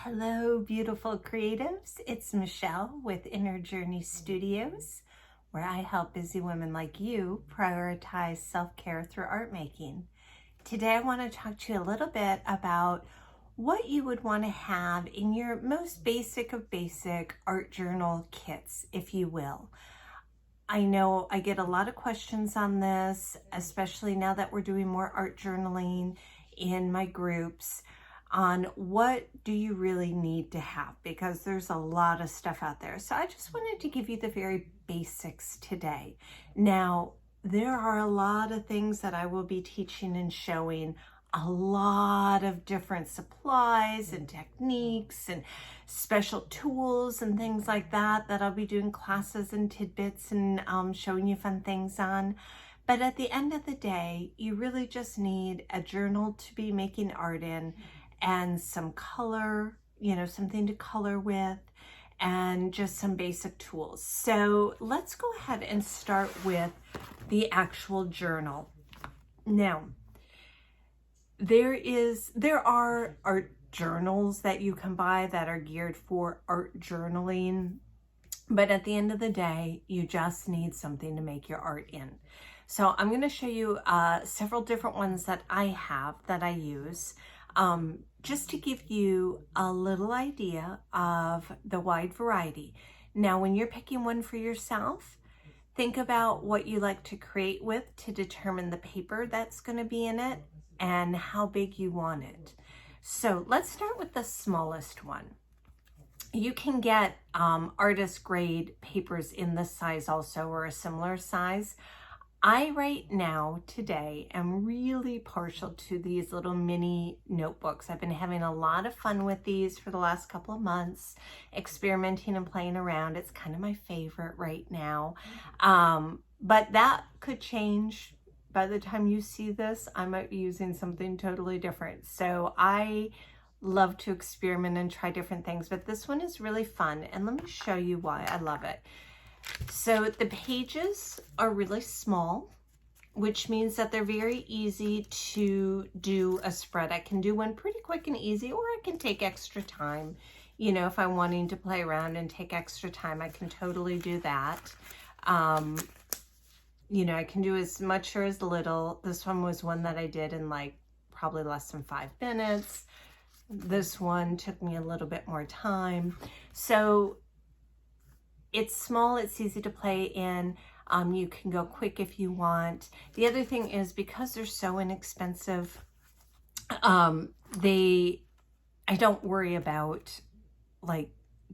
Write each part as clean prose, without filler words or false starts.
Hello, beautiful creatives. It's Michelle with Inner Journey Studios, where I help busy women like you prioritize self-care through art making. Today, I want to talk to you a little bit about what you would want to have in your most basic of basic art journal kits, if you will. I know I get a lot of questions on this, especially now that we're doing more art journaling in my groups, on what do you really need to have, because there's a lot of stuff out there. So I just wanted to give you the very basics today. Now, there are a lot of things that I will be teaching and showing, a lot of different supplies and techniques and special tools and things like that I'll be doing classes and tidbits and showing you fun things on. But at the end of the day, you really just need a journal to be making art in, and some color, something to color with, and just some basic tools. So let's go ahead and start with the actual journal. Now, there are art journals that you can buy that are geared for art journaling, but at the end of the day, you just need something to make your art in. So I'm going to show you several different ones that I have that I use. Just to give you a little idea of the wide variety. Now, when you're picking one for yourself, think about what you like to create with to determine the paper that's going to be in it and how big you want it. So let's start with the smallest one. You can get artist grade papers in this size also, or a similar size. I right now, today, am really partial to these little mini notebooks. I've been having a lot of fun with these for the last couple of months, experimenting and playing around. It's kind of my favorite right now. But that could change. By the time you see this, I might be using something totally different. So I love to experiment and try different things, but this one is really fun. And let me show you why I love it. So the pages are really small, which means that they're very easy to do a spread. I can do one pretty quick and easy, or I can take extra time. If I'm wanting to play around and take extra time, I can totally do that. I can do as much or as little. This one was one that I did in probably less than 5 minutes. This one took me a little bit more time. So it's small, it's easy to play in. You can go quick if you want. The other thing is, because they're so inexpensive, I don't worry about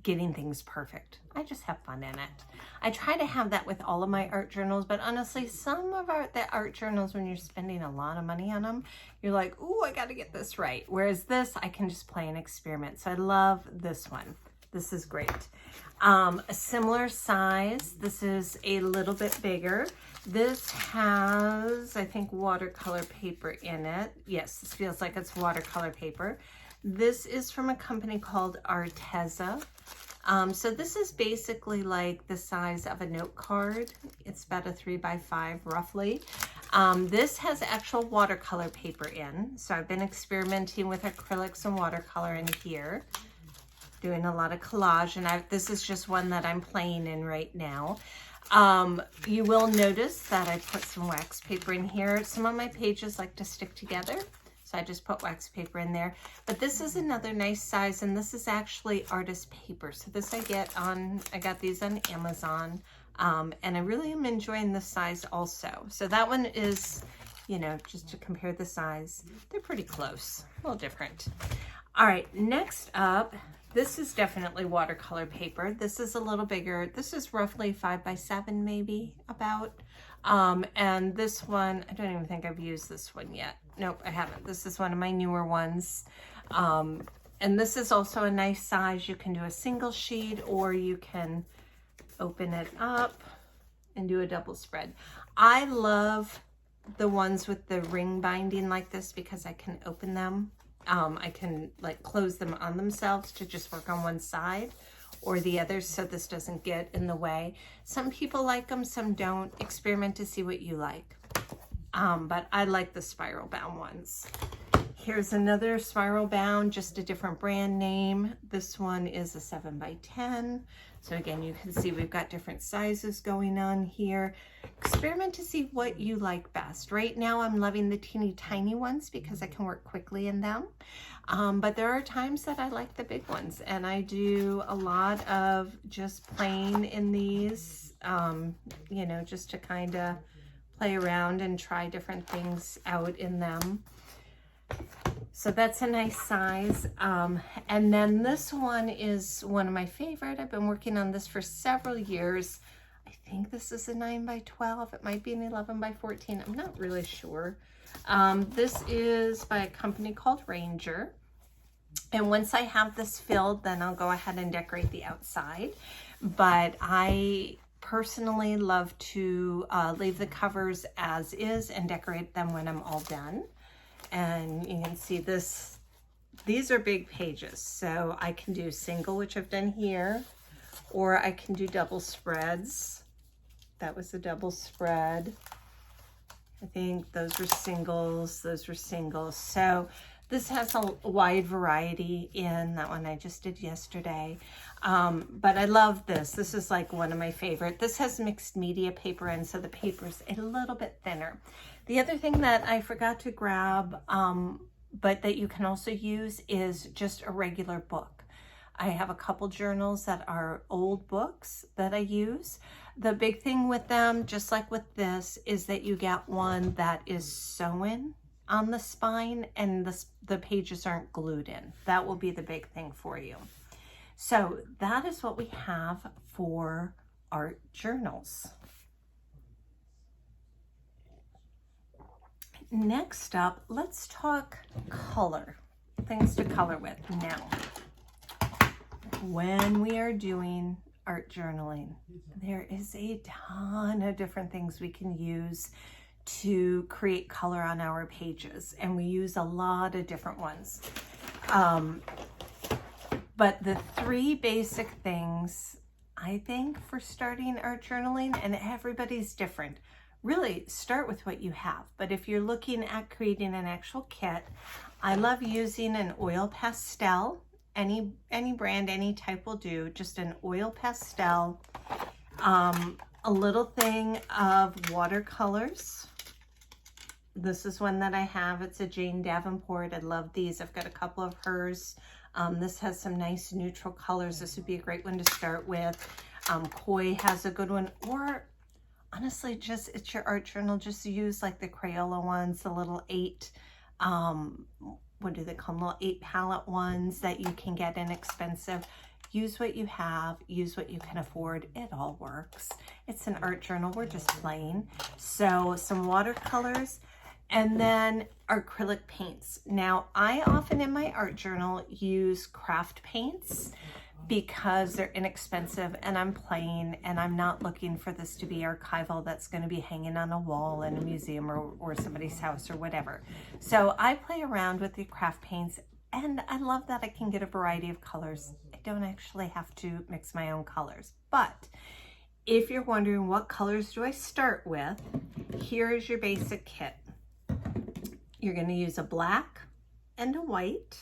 getting things perfect. I just have fun in it. I try to have that with all of my art journals, but honestly, some of the art journals, when you're spending a lot of money on them, you're like, ooh, I got to get this right. Whereas this, I can just play and experiment. So I love this one. This is great. A similar size. This is a little bit bigger. This has, I think, watercolor paper in it. Yes, this feels like it's watercolor paper. This is from a company called Artsy. So this is basically like the size of a note card. It's about a 3x5 roughly. This has actual watercolor paper in. So I've been experimenting with acrylics and watercolor in here, doing a lot of collage, and this is just one that I'm playing in right now. You will notice that I put some wax paper in here. Some of my pages like to stick together, so I just put wax paper in there. But this is another nice size, and this is actually artist paper. So this I got these on Amazon, and I really am enjoying this size also. So that one is, just to compare the size, they're pretty close, a little different. All right, next up, this is definitely watercolor paper. This is a little bigger. This is roughly 5x7 maybe, about. And this one, I don't even think I've used this one yet. Nope, I haven't. This is one of my newer ones. And this is also a nice size. You can do a single sheet, or you can open it up and do a double spread. I love the ones with the ring binding like this because I can open them. I can close them on themselves to just work on one side or the other, so this doesn't get in the way. Some people like them, some don't. Experiment to see what you like. But I like the spiral bound ones. Here's another spiral bound, just a different brand name. This one is a 7 by 10. So again, you can see we've got different sizes going on here. Experiment to see what you like best. Right now I'm loving the teeny tiny ones because I can work quickly in them. But there are times that I like the big ones, and I do a lot of just playing in these, you know, just to kind of play around and try different things out in them. So that's a nice size. And then this one is one of my favorite. I've been working on this for several years. I think this is a 9 by 12. It might be an 11 by 14. I'm not really sure. This is by a company called Ranger. And once I have this filled, then I'll go ahead and decorate the outside. But I personally love to leave the covers as is and decorate them when I'm all done. And you can see this, these are big pages. So I can do single, which I've done here, or I can do double spreads. That was a double spread. I think those were singles, those were singles. So this has a wide variety in that one I just did yesterday. But I love this. This is like one of my favorite. This has mixed media paper in, so the paper's a little bit thinner. The other thing that I forgot to grab, but that you can also use, is just a regular book. I have a couple journals that are old books that I use. The big thing with them, just like with this, is that you get one that is sewn on the spine and the pages aren't glued in. That will be the big thing for you. So that is what we have for art journals. Next up, let's talk color, things to color with. Now, when we are doing art journaling, there is a ton of different things we can use to create color on our pages, and we use a lot of different ones. But the three basic things, I think, for starting art journaling, and everybody's different, really start with what you have. But if you're looking at creating an actual kit, I love using an oil pastel. Any brand, any type will do. Just an oil pastel, a little thing of watercolors. This is one that I have. It's a Jane Davenport. I love these. I've got a couple of hers. This has some nice neutral colors. This would be a great one to start with. Koi has a good one. Or honestly, just, it's your art journal. Just use like the Crayola ones, the little 8, what do they call them? Little 8 palette ones that you can get inexpensive. Use what you have, use what you can afford. It all works. It's an art journal. We're just playing. So some watercolors, and then acrylic paints. Now, I often in my art journal use craft paints because they're inexpensive and I'm playing and I'm not looking for this to be archival that's going to be hanging on a wall in a museum or somebody's house or whatever. So I play around with the craft paints, and I love that I can get a variety of colors. I don't actually have to mix my own colors. But if you're wondering what colors do I start with, here is your basic kit. You're going to use a black and a white.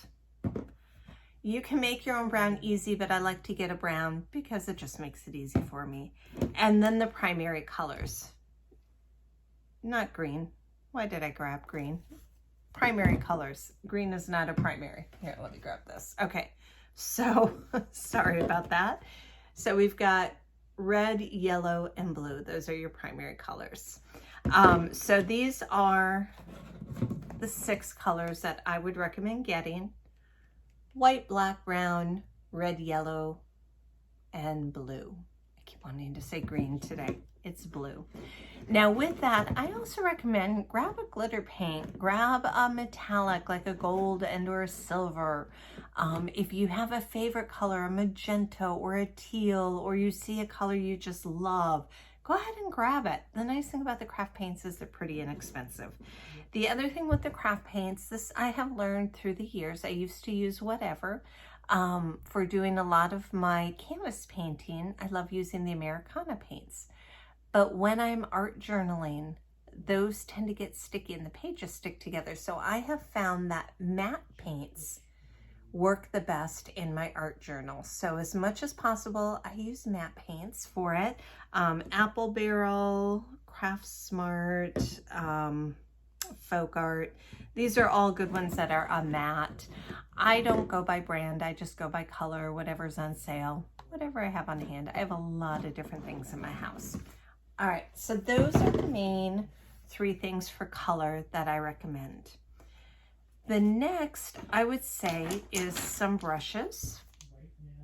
You can make your own brown easy, but I like to get a brown because it just makes it easy for me. And then the primary colors. Not green. Why did I grab green? Primary colors. Green is not a primary. Here, let me grab this. Okay, so sorry about that. So we've got red, yellow, and blue. Those are your primary colors. So these are the 6 colors that I would recommend getting. White, black, brown, red, yellow, and blue. I keep wanting to say green today. It's blue. Now with that, I also recommend grab a glitter paint, grab a metallic like a gold and or a silver. If you have a favorite color, a magenta or a teal, or you see a color you just love, go ahead and grab it. The nice thing about the craft paints is they're pretty inexpensive. The other thing with the craft paints, this I have learned through the years. I used to use whatever. For doing a lot of my canvas painting, I love using the Americana paints. But when I'm art journaling, those tend to get sticky and the pages stick together. So I have found that matte paints work the best in my art journal. So as much as possible, I use matte paints for it. Apple Barrel, Craft Smart, Folk Art. These are all good ones that are a matte. I don't go by brand, I just go by color, whatever's on sale, whatever I have on hand. I have a lot of different things in my house. All right, so those are the main 3 things for color that I recommend. The next, I would say, is some brushes.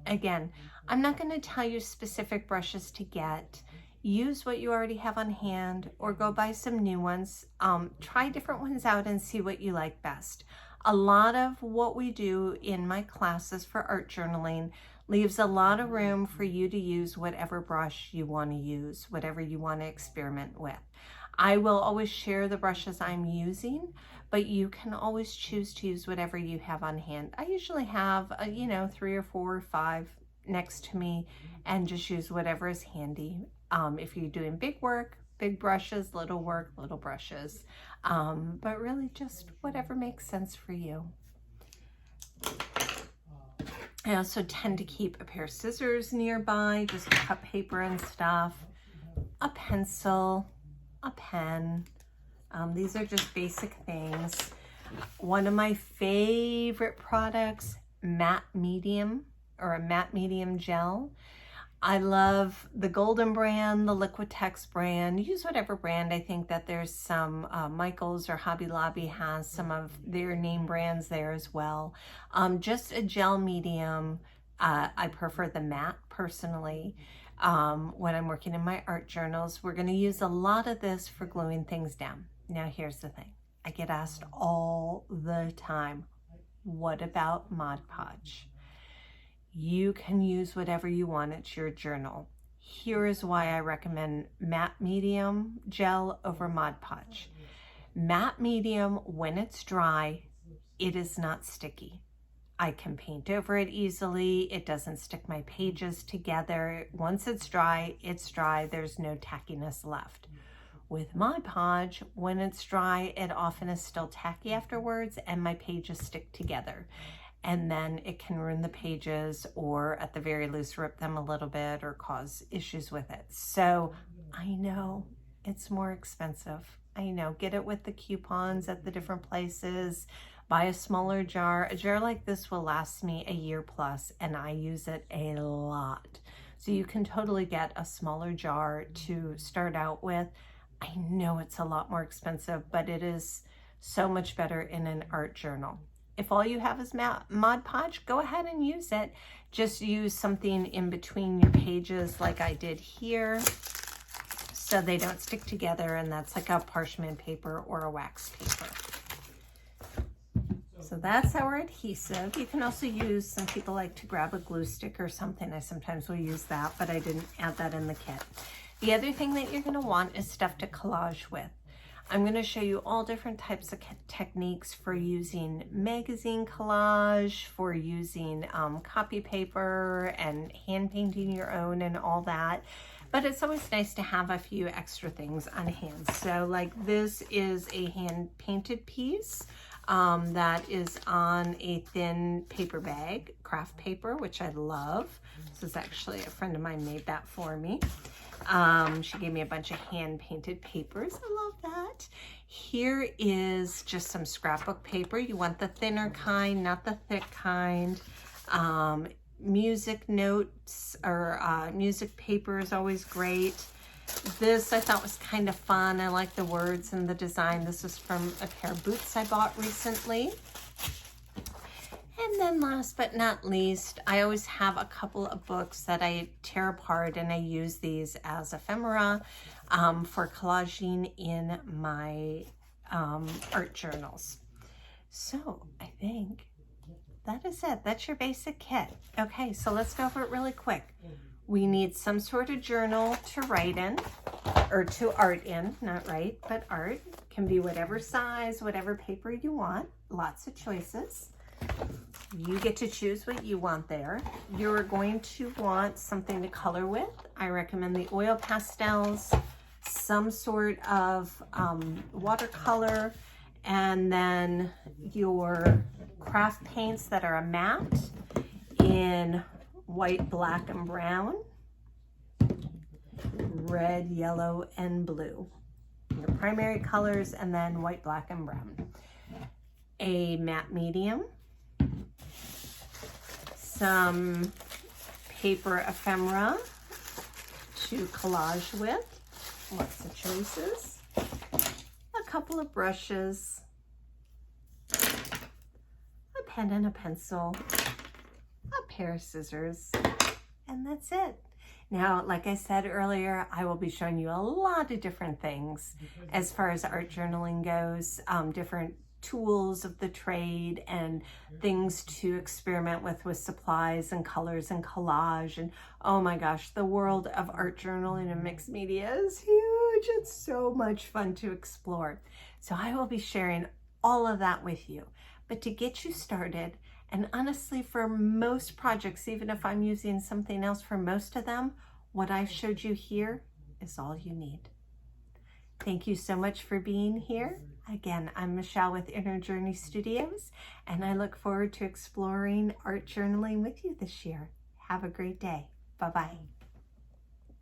Again, I'm not going to tell you specific brushes to get. Use what you already have on hand or go buy some new ones. Try different ones out and see what you like best. A lot of what we do in my classes for art journaling leaves a lot of room for you to use whatever brush you want to use, whatever you want to experiment with. I will always share the brushes I'm using, but you can always choose to use whatever you have on hand. I usually have, 3 or 4 or 5 next to me and just use whatever is handy. If you're doing big work, big brushes, little work, little brushes, but really just whatever makes sense for you. I also tend to keep a pair of scissors nearby, just to cut paper and stuff, a pencil, a pen. These are just basic things. One of my favorite products, matte medium or a matte medium gel. I love the Golden brand, the Liquitex brand. Use whatever brand. I think that there's some Michael's or Hobby Lobby has some of their name brands there as well. Just a gel medium. I prefer the matte personally. When I'm working in my art journals, we're going to use a lot of this for gluing things down. Now here's the thing. I get asked all the time, what about Mod Podge? You can use whatever you want. It's your journal. Here is why I recommend matte medium gel over Mod Podge. Matte medium, when it's dry, it is not sticky. I can paint over it easily. It doesn't stick my pages together. Once it's dry, there's no tackiness left. With Mod Podge, when it's dry, it often is still tacky afterwards and my pages stick together. And then it can ruin the pages or at the very least rip them a little bit or cause issues with it. So I know it's more expensive. I know, get it with the coupons at the different places. Buy a smaller jar. A jar like this will last me a year plus and I use it a lot. So you can totally get a smaller jar to start out with. I know it's a lot more expensive, but it is so much better in an art journal. If all you have is Mod Podge, go ahead and use it. Just use something in between your pages like I did here so they don't stick together, and that's like a parchment paper or a wax paper. So that's our adhesive. You can also use, some people like to grab a glue stick or something. I sometimes will use that, but I didn't add that in the kit. The other thing that you're gonna want is stuff to collage with. I'm going to show you all different types of techniques for using magazine collage, for using copy paper and hand painting your own and all that. But it's always nice to have a few extra things on hand. So like this is a hand painted piece that is on a thin paper bag, craft paper, which I love. This is actually a friend of mine made that for me. She gave me a bunch of hand painted papers. I love that. Here is just some scrapbook paper. You want the thinner kind, not the thick kind. Music notes or music paper is always great. This I thought was kind of fun. I like the words and the design. This is from a pair of boots I bought recently. And then last but not least, I always have a couple of books that I tear apart and I use these as ephemera for collaging in my art journals. So I think that is it. That's your basic kit. Okay, so let's go over it really quick. We need some sort of journal to write in, or to art in, not write, but art. Can be whatever size, whatever paper you want. Lots of choices. You get to choose what you want there. You're going to want something to color with. I recommend the oil pastels, some sort of watercolor, and then your craft paints that are a matte in white, black, and brown, red, yellow, and blue. Your primary colors, and then white, black, and brown. A matte medium, some paper ephemera to collage with, lots of choices, a couple of brushes, a pen and a pencil, a pair of scissors, and that's it. Now, like I said earlier, I will be showing you a lot of different things as far as art journaling goes, different tools of the trade and things to experiment with supplies and colors and collage. And oh my gosh, the world of art journaling and mixed media is huge. It's so much fun to explore. So I will be sharing all of that with you. But to get you started, and honestly, for most projects, even if I'm using something else for most of them, what I've showed you here is all you need. Thank you so much for being here. Again, I'm Mychele with Inner Journey Studios, and I look forward to exploring art journaling with you this year. Have a great day. Bye-bye.